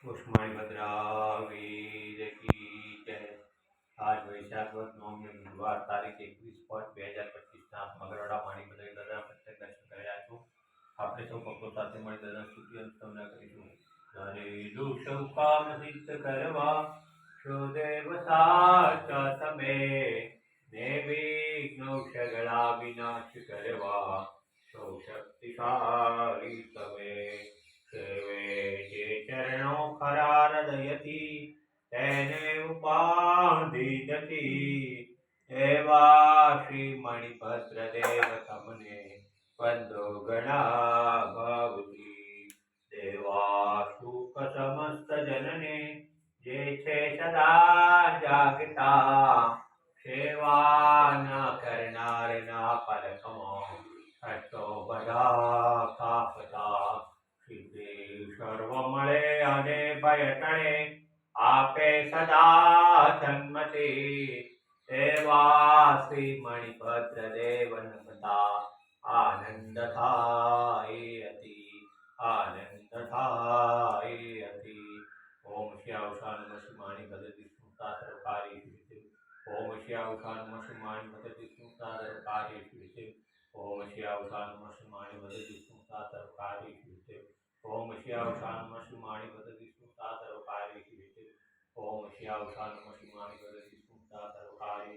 उष्माणी भद्रावीर की जय। आज वैशाख वद नवमी बुधवार तारीख 21/5/2025 મગરવાડા માણી બધાઈ દાદા પ્રત્યેક દર્શન કર્યા છું। આપણે સૌ ભક્તો સાથે મળી દાદા સ્તુતિ અને સ્તવના કરીશું। ઘરેલું સૌ કામ સિદ્ધ કરવા છો દેવ સાચા તમે, ને વિઘ્નો સગળા વિનાશ કરવા સૌ શક્તિશાળી તમે। સેવે જે ચરણો ખરા હૃદયથી તેને ઉપાધિ નથી, એવા શ્રી મણિભદ્ર દેવ તમને વંદો ઘણા ભાવથી। દેવા સુખ સમસ્ત જનને જે છે સદા જાગતા, સેવા ન કરનાર ના પરખમાં હટો બધા કાપતા। સિદ્ધિ સર્વ મળે અને ભય ટળે આપે સદા સન્મતિ, એવા શ્રી મણિભદ્ર દેવન બધા આનંદ થાય અતિ, આનંદ થાય અતિ। ઓમ શ્યાવશાન મણિ ભદ્ર વિષ્ણુતા સર્વકારી વિધિ, ઓમ શ્યાવશાન મણિ ભદ્ર વિષ્ણુતા સર્વકારી વિધિ, ઓમ શ્યાવશાન મણિ ભદ્ર વિષ્ણુતા સર્વકારી વિધિ, ઓમ શ્યાવશાન મણિ ભદ્ર વિષ્ણુતા સર્વકારી વિધિ, ઓમ શ્યાવશાન મણિ ભદ્ર વિષ્ણુતા સર્વકારી